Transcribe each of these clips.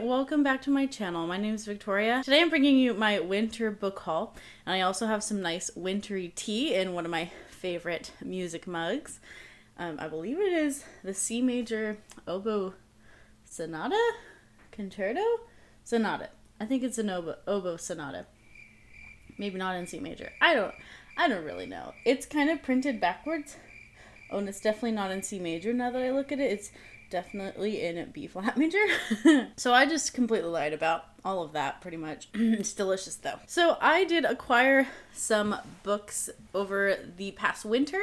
welcome back to my channel. My name is Victoria. Today I'm bringing you my winter book haul, and I also have some nice wintry tea in one of my favorite music mugs. I believe it is the C major oboe sonata? Concerto? Sonata. I think it's an oboe sonata. Maybe not in C major. I don't really know. It's kind of printed backwards. Oh, and it's definitely not in C major now that I look at it. It's definitely in B flat major. So I just completely lied about all of that pretty much. It's delicious though. So I did acquire some books over the past winter.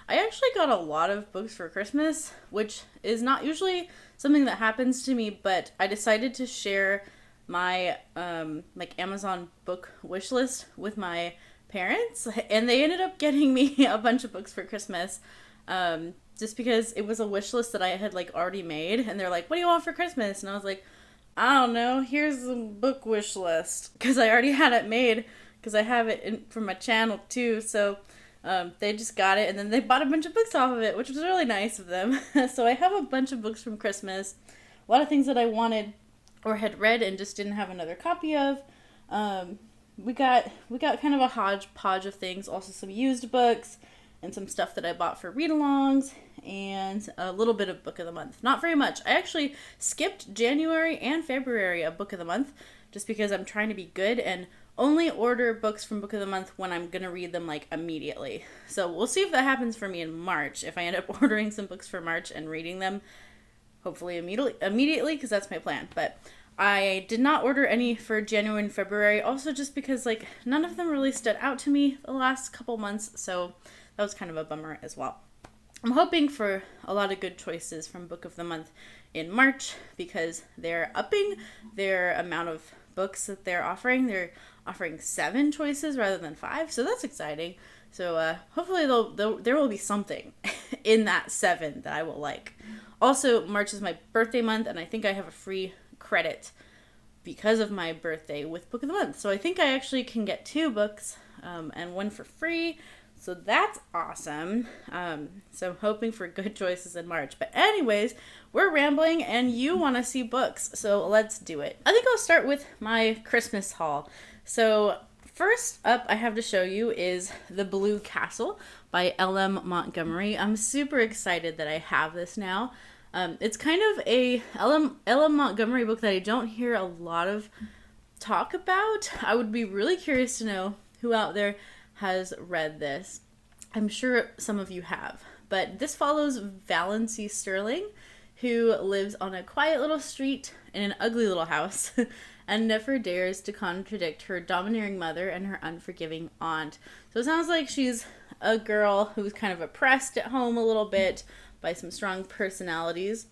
I actually got a lot of books for Christmas, which is not usually something that happens to me, but I decided to share my like Amazon book wish list with my parents, and they ended up getting me a bunch of books for Christmas. Just because it was a wish list that I had like already made, and they're like, what do you want for Christmas? And I was like, I don't know, here's the book wish list, because I already had it made, because I have it in for my channel too. So they just got it, and then they bought a bunch of books off of it, which was really nice of them. So I have a bunch of books from Christmas, a lot of things that I wanted or had read and just didn't have another copy of. We got kind of a hodgepodge of things, also some used books, and some stuff that I bought for read-alongs, and a little bit of book of the month. Not very much. I actually skipped January and February of book of the month, just because I'm trying to be good and only order books from book of the month when I'm gonna read them like immediately. So we'll see if that happens for me in March, if I end up ordering some books for March and reading them, hopefully immediately, because that's my plan. But I did not order any for January and February, also just because like none of them really stood out to me the last couple months, so that was kind of a bummer as well. I'm hoping for a lot of good choices from Book of the Month in March, because they're upping their amount of books that they're offering. They're offering 7 choices rather than 5, so that's exciting. So hopefully there will be something in that 7 that I will like. Also, March is my birthday month, and I think I have a free credit because of my birthday with Book of the Month. So I think I actually can get 2 books and 1 for free. So that's awesome. So I'm hoping for good choices in March. But anyways, we're rambling and you want to see books. So let's do it. I think I'll start with my Christmas haul. So first up I have to show you is The Blue Castle by L.M. Montgomery. I'm super excited that I have this now. It's kind of a L.M. Montgomery book that I don't hear a lot of talk about. I would be really curious to know who out there has read this. I'm sure some of you have, but this follows Valency Sterling, who lives on a quiet little street in an ugly little house and never dares to contradict her domineering mother and her unforgiving aunt. So it sounds like she's a girl who's kind of oppressed at home a little bit by some strong personalities,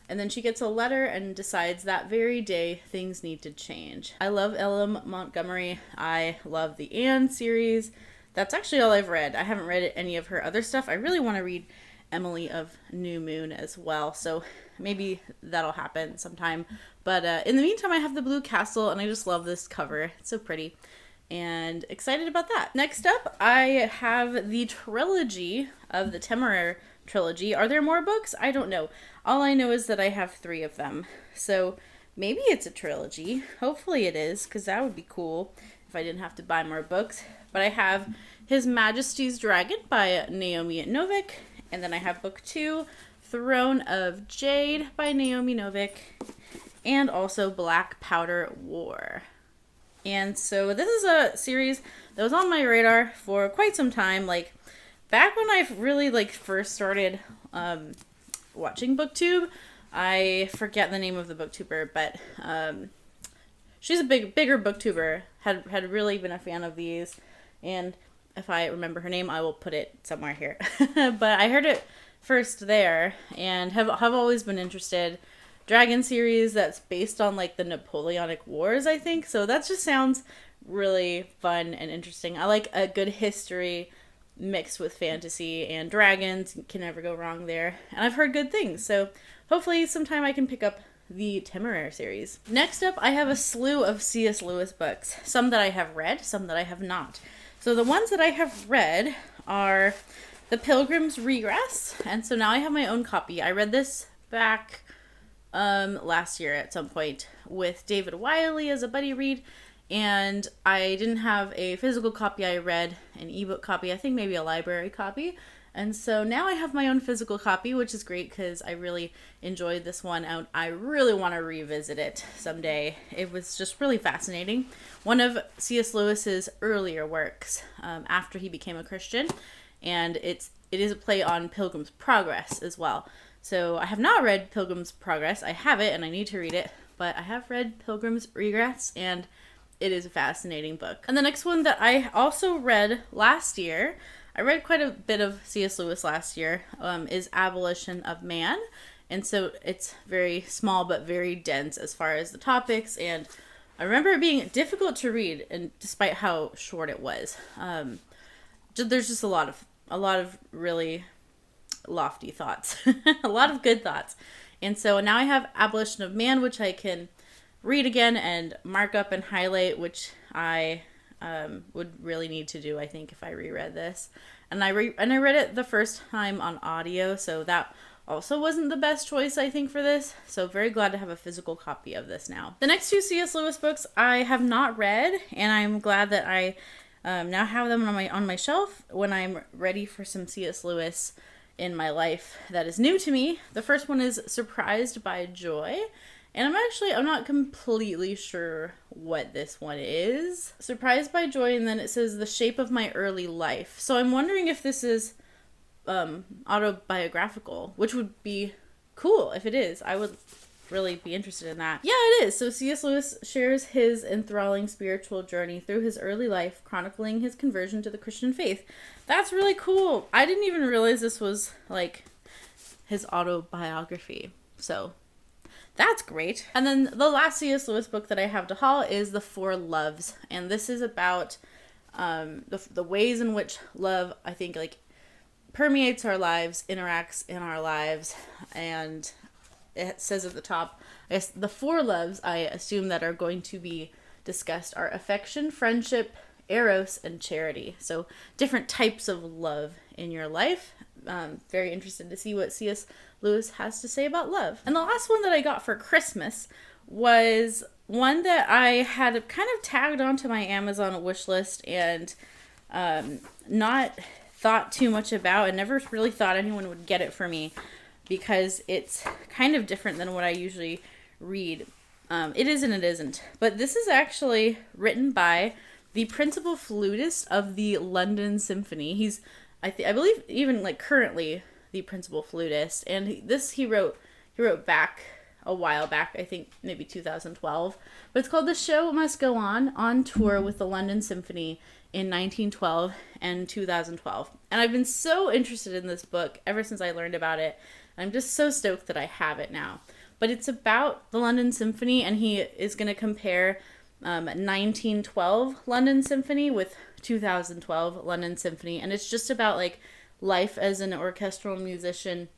and then she gets a letter and decides that very day things need to change. I love L.M. Montgomery. I love the Anne series. That's actually all I've read. I haven't read any of her other stuff. I really want to read Emily of New Moon as well, so maybe that'll happen sometime. But in the meantime, I have The Blue Castle, and I just love this cover. It's so pretty, and excited about that. Next up, I have the trilogy of the Temeraire trilogy. Are there more books? I don't know. All I know is that I have 3 of them, so maybe it's a trilogy. Hopefully it is, because that would be cool if I didn't have to buy more books. But I have His Majesty's Dragon by Naomi Novik, and then I have book 2, Throne of Jade by Naomi Novik, and also Black Powder War. And so this is a series that was on my radar for quite some time, like back when I really like first started watching BookTube. I forget the name of the booktuber, but she's a bigger booktuber, had really been a fan of these, and if I remember her name, I will put it somewhere here. But I heard it first there, and have always been interested. Dragon series that's based on like the Napoleonic Wars, I think, so that just sounds really fun and interesting. I like a good history mixed with fantasy, and dragons can never go wrong there, and I've heard good things, so hopefully sometime I can pick up the Temeraire series. Next up, I have a slew of C.S. Lewis books, some that I have read, some that I have not. So the ones that I have read are The Pilgrim's Regress, and so now I have my own copy. I read this back last year at some point with David Wiley as a buddy read, and I didn't have a physical copy. I read an ebook copy, I think maybe a library copy. And so now I have my own physical copy, which is great because I really enjoyed this one out. I really want to revisit it someday. It was just really fascinating. One of C.S. Lewis's earlier works after he became a Christian, and it is a play on Pilgrim's Progress as well. So I have not read Pilgrim's Progress. I have it and I need to read it, but I have read Pilgrim's Regress, and it is a fascinating book. And the next one that I also read last year, I read quite a bit of C.S. Lewis last year, is Abolition of Man. And so it's very small but very dense as far as the topics, and I remember it being difficult to read, and despite how short it was. There's just a lot of really lofty thoughts, a lot of good thoughts. And so now I have Abolition of Man, which I can read again and mark up and highlight, which I would really need to do, I think, if I reread this. And I read it the first time on audio, so that also wasn't the best choice, I think, for this. So very glad to have a physical copy of this now. The next two C.S. Lewis books I have not read, and I'm glad that I now have them on my shelf when I'm ready for some C.S. Lewis in my life that is new to me. The first one is Surprised by Joy. And I'm not completely sure what this one is. Surprised by Joy, and then it says The Shape of My Early Life. So I'm wondering if this is autobiographical, which would be cool if it is. I would really be interested in that. Yeah, it is. So C.S. Lewis shares his enthralling spiritual journey through his early life, chronicling his conversion to the Christian faith. That's really cool. I didn't even realize this was, like, his autobiography. So that's great. And then the last C.S. Lewis book that I have to haul is The Four Loves. And this is about the ways in which love, I think, like, permeates our lives, interacts in our lives. And it says at the top, I guess the four loves I assume that are going to be discussed are affection, friendship, eros, and charity. So different types of love in your life. Very interested to see what C.S. Lewis has to say about love. And the last one that I got for Christmas was one that I had kind of tagged onto my Amazon wish list and not thought too much about, and never really thought anyone would get it for me because it's kind of different than what I usually read. It is and it isn't. But this is actually written by the principal flutist of the London Symphony. He's, I believe, even like currently the principal flutist. And he wrote back a while back, I think maybe 2012. But it's called The Show Must Go On Tour with the London Symphony in 1912 and 2012. And I've been so interested in this book ever since I learned about it. I'm just so stoked that I have it now. But it's about the London Symphony, and he is going to compare 1912 London Symphony with 2012 London Symphony. And it's just about like life as an orchestral musician,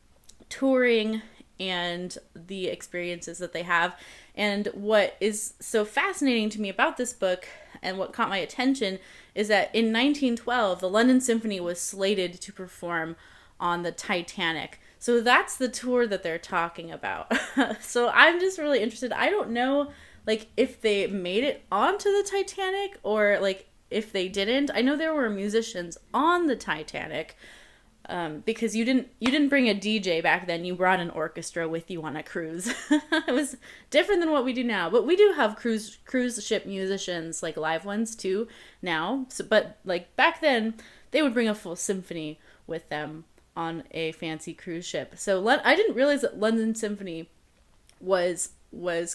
touring, and the experiences that they have. And what is so fascinating to me about this book, and what caught my attention, is that in 1912, the London Symphony was slated to perform on the Titanic. So that's the tour that they're talking about. So I'm just really interested. I don't know, like, if they made it onto the Titanic or, like, if they didn't. I know there were musicians on the Titanic, because you didn't bring a DJ back then. You brought an orchestra with you on a cruise. It was different than what we do now. But we do have cruise ship musicians, like live ones too now. So, but like back then, they would bring a full symphony with them on a fancy cruise ship. So I didn't realize that London Symphony was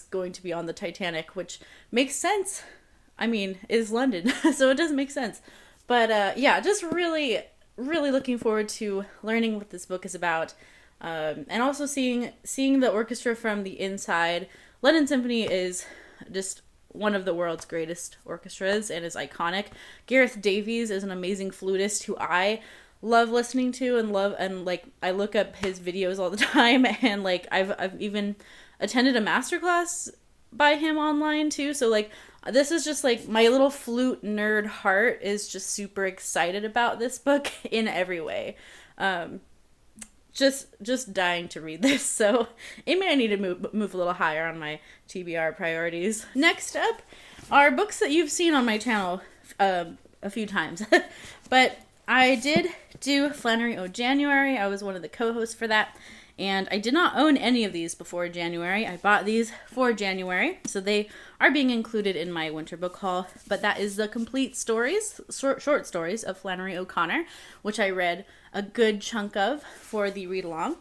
going to be on the Titanic, which makes sense. I mean, it is London, so it does make sense. But yeah, just really looking forward to learning what this book is about, and also seeing the orchestra from the inside. London Symphony is just one of the world's greatest orchestras and is iconic. Gareth Davies is an amazing flutist who I love listening to and like I look up his videos all the time, and like I've even attended a masterclass by him online too. So like this is just like my little flute nerd heart is just super excited about this book in every way. just dying to read this, so it may need to move a little higher on my TBR priorities. Next up are books that you've seen on my channel a few times, but I did do Flannery O January. I was one of the co-hosts for that, and I did not own any of these before January. I bought these for January, so they are being included in my winter book haul, but that is the complete stories, short stories of Flannery O'Connor, which I read a good chunk of for the read-along.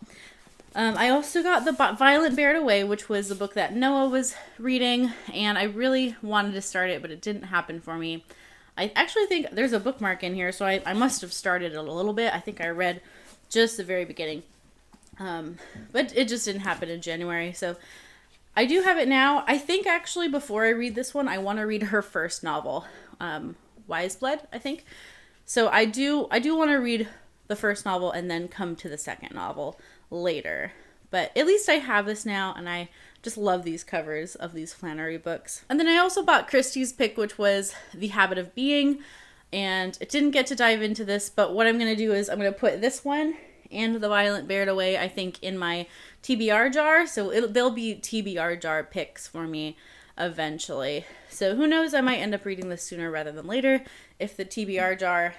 I also got The Violent Bear Away, which was the book that Noah was reading, and I really wanted to start it, but it didn't happen for me. I actually think there's a bookmark in here, so I must have started it a little bit. I think I read just the very beginning. But it just didn't happen in January, so I do have it now. I think actually before I read this one, I want to read her first novel, Wiseblood, I think. So I do want to read the first novel and then come to the second novel later. But at least I have this now, and I just love these covers of these Flannery books. And then I also bought Christie's pick, which was The Habit of Being, and it didn't get to dive into this, but what I'm going to do is I'm going to put this one and The Violent Bear Away, I think, in my TBR jar, so they'll be TBR jar picks for me eventually. So who knows, I might end up reading this sooner rather than later if the TBR jar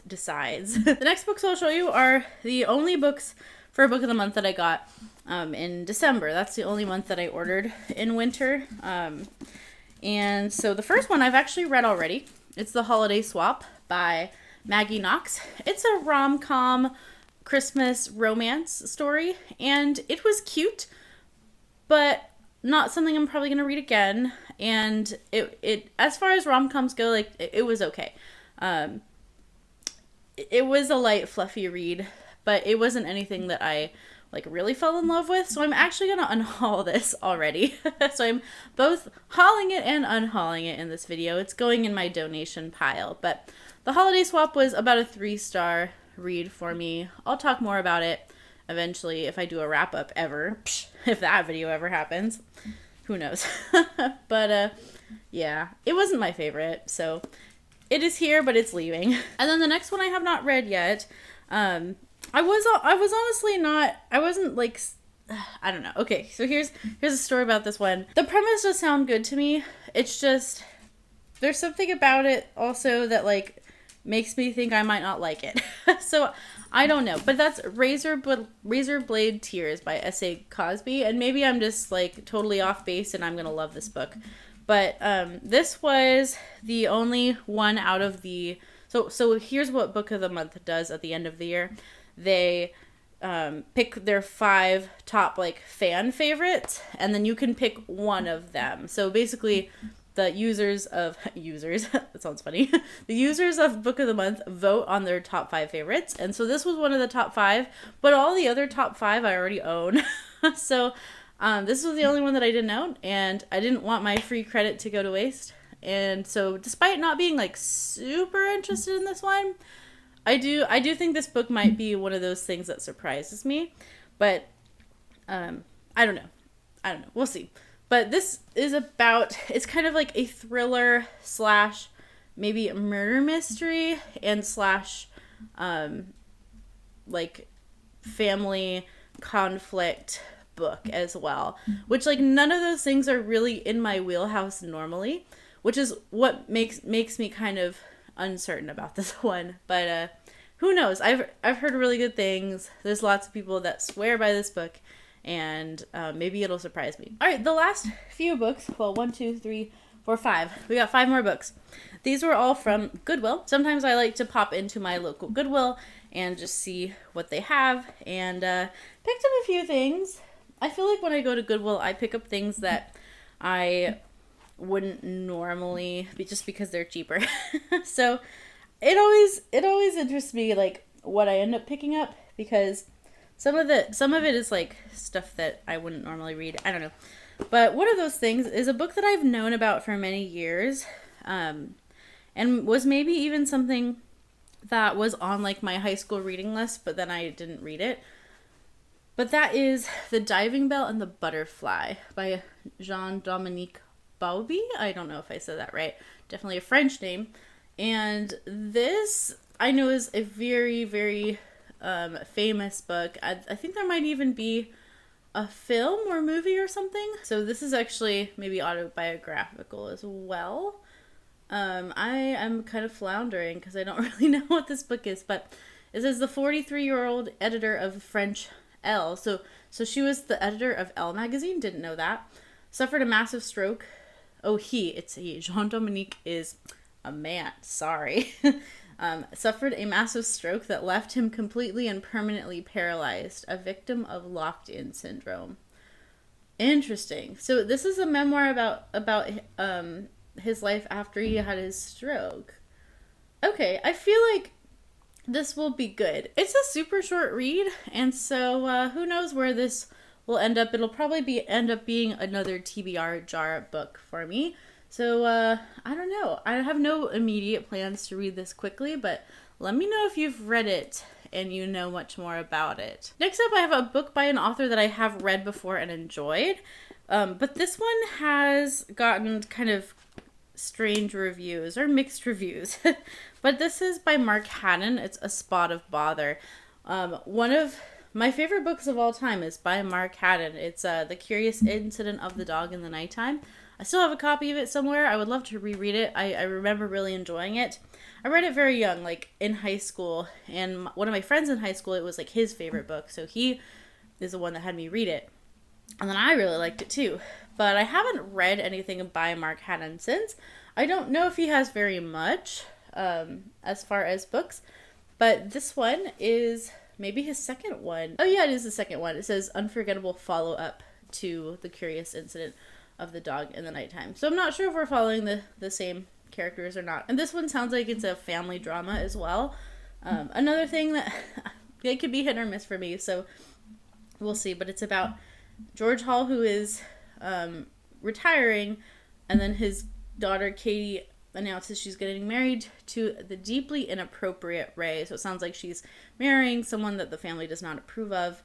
decides. The next books I'll show you are the only books for a book of the month that I got in December. That's the only month that I ordered in winter. And so the first one I've actually read already. It's The Holiday Swap by Maggie Knox. It's a rom-com Christmas romance story, and it was cute, but not something I'm probably going to read again. And it as far as rom-coms go, like, it was okay. It was a light, fluffy read, but it wasn't anything that I like really fell in love with. So I'm actually going to unhaul this already. So I'm both hauling it and unhauling it in this video. It's going in my donation pile, but The Holiday Swap was about a 3-star read for me. I'll talk more about it eventually if I do a wrap-up ever. If that video ever happens. Who knows? But yeah, it wasn't my favorite, so it is here, but it's leaving. And then the next one I have not read yet. I was honestly not, I wasn't like, I don't know. Okay, so here's a story about this one. The premise does sound good to me. It's just, there's something about it also that like makes me think I might not like it. So I don't know, but that's Razor Blade Tears by S.A. Cosby, and maybe I'm just like totally off base and I'm gonna love this book. But this was the only one out of the, so here's what Book of the Month does at the end of the year. They pick their 5 top like fan favorites, and then you can pick one of them. So basically the users that sounds funny. The users of Book of the Month vote on their top 5 favorites. And so this was one of the top 5, but all the other top 5 I already own. So this was the only one that I didn't own, and I didn't want my free credit to go to waste. And so despite not being like super interested in this one, I do think this book might be one of those things that surprises me, but I don't know. We'll see. But this is about, it's kind of like a thriller slash maybe a murder mystery and slash like family conflict book as well, which like none of those things are really in my wheelhouse normally, which is what makes me kind of uncertain about this one. But who knows? I've heard really good things. There's lots of people that swear by this book, and maybe it'll surprise me. All right, the last few books, well, 1, 2, 3, 4, 5. We got 5 more books. These were all from Goodwill. Sometimes I like to pop into my local Goodwill and just see what they have, and picked up a few things. I feel like when I go to Goodwill, I pick up things that I wouldn't normally, just because they're cheaper. So it always interests me like what I end up picking up, because some of it is like stuff that I wouldn't normally read. I don't know. But one of those things is a book that I've known about for many years, and was maybe even something that was on like my high school reading list, but then I didn't read it. But that is The Diving Bell and the Butterfly by Jean-Dominique Bauby. I don't know if I said that right. Definitely a French name. And this I know is a very, very famous book. I think there might even be a film or movie or something. So this is actually maybe autobiographical as well. I am kind of floundering because I don't really know what this book is, but it says the 43-year-old editor of French Elle. So she was the editor of Elle magazine. Didn't know that. Suffered a massive stroke. Oh, it's he. Jean-Dominique is a man. Sorry. Suffered a massive stroke that left him completely and permanently paralyzed, a victim of locked-in syndrome. Interesting. So this is a memoir about his life after he had his stroke. Okay, I feel like this will be good. It's a super short read, and so who knows where this will end up. It'll probably end up being another TBR jar book for me. So I don't know. I have no immediate plans to read this quickly, but let me know if you've read it and you know much more about it. Next up, I have a book by an author that I have read before and enjoyed, but this one has gotten kind of strange reviews or mixed reviews. But this is by Mark Haddon. It's A Spot of Bother. One of my favorite books of all time is by Mark Haddon. It's The Curious Incident of the Dog in the Nighttime. I still have a copy of it somewhere. I would love to reread it. I remember really enjoying it. I read it very young, like in high school, and one of my friends in high school, it was like his favorite book, so he is the one that had me read it. And then I really liked it too. But I haven't read anything by Mark Haddon since. I don't know if he has very much as far as books, but this one is maybe his second one. Oh yeah, it is the second one. It says Unforgettable Follow-Up to The Curious Incident of the Dog in the Nighttime. So I'm not sure if we're following the same characters or not. And this one sounds like it's a family drama as well. Another thing that it could be hit or miss for me, so we'll see. But it's about George Hall, who is retiring, and then his daughter Katie announces she's getting married to the deeply inappropriate Ray. So it sounds like she's marrying someone that the family does not approve of,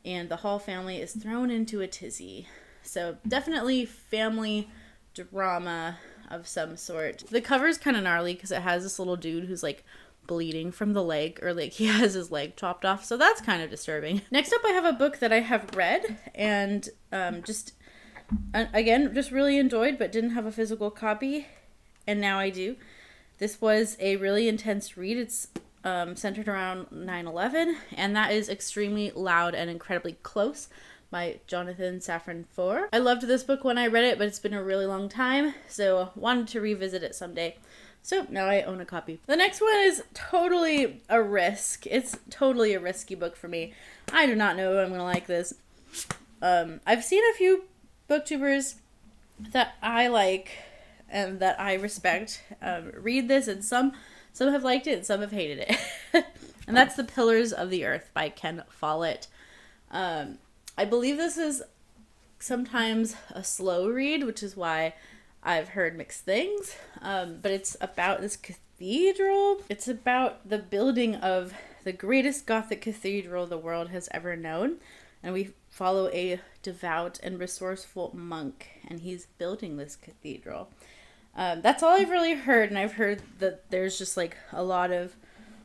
and the Hall family is thrown into a tizzy. So definitely family drama of some sort. The cover's kind of gnarly because it has this little dude who's like bleeding from the leg, or like he has his leg chopped off. So that's kind of disturbing. Next up, I have a book that I have read and just really enjoyed, but didn't have a physical copy. And now I do. This was a really intense read. It's centered around 9/11, and that is Extremely Loud and Incredibly Close by Jonathan Safran Foer. I loved this book when I read it, but it's been a really long time, so wanted to revisit it someday. So now I own a copy. The next one is totally a risk. It's totally a risky book for me. I do not know if I'm going to like this. I've seen a few booktubers that I like and that I respect read this, and some have liked it and some have hated it. And that's The Pillars of the Earth by Ken Follett. I believe this is sometimes a slow read, which is why I've heard mixed things. But it's about this cathedral. It's about the building of the greatest Gothic cathedral the world has ever known. And we follow a devout and resourceful monk, and he's building this cathedral. That's all I've really heard, and I've heard that there's just like a lot of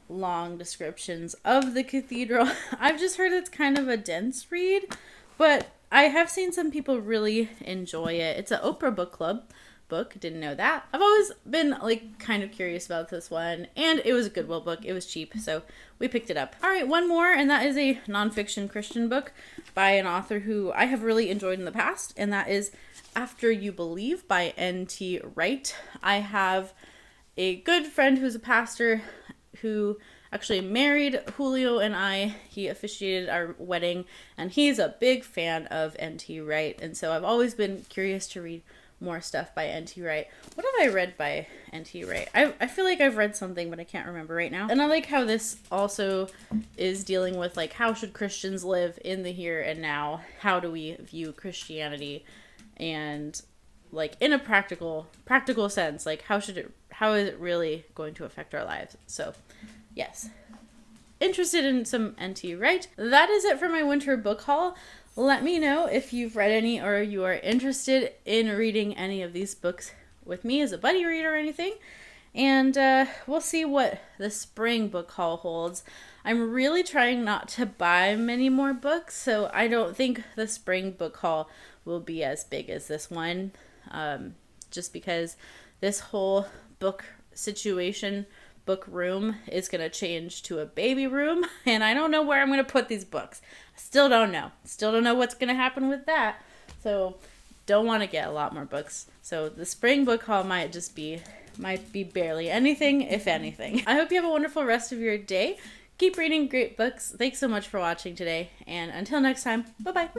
long descriptions of the cathedral. I've just heard it's kind of a dense read, but I have seen some people really enjoy it. It's an Oprah Book Club book. Didn't know that. I've always been like kind of curious about this one, and it was a Goodwill book. It was cheap, so we picked it up. All right, one more, and that is a nonfiction Christian book by an author who I have really enjoyed in the past, and that is After You Believe by N.T. Wright. I have a good friend who's a pastor who actually married Julio and I. He officiated our wedding, and he's a big fan of N.T. Wright, and so I've always been curious to read more stuff by N.T. Wright. What have I read by N.T. Wright? I feel like I've read something, but I can't remember right now. And I like how this also is dealing with like, how should Christians live in the here and now? How do we view Christianity? And like in a practical sense, like how is it really going to affect our lives? So yes, interested in some N.T. Wright. That is it for my winter book haul. Let me know if you've read any or you are interested in reading any of these books with me as a buddy reader or anything. And we'll see what the spring book haul holds. I'm really trying not to buy many more books, so I don't think the spring book haul will be as big as this one, just because this whole book situation, book room, is going to change to a baby room, and I don't know where I'm going to put these books. I still don't know. Still don't know what's going to happen with that, so don't want to get a lot more books. So the spring book haul might be barely anything, if anything. I hope you have a wonderful rest of your day. Keep reading great books. Thanks so much for watching today, and until next time, bye-bye.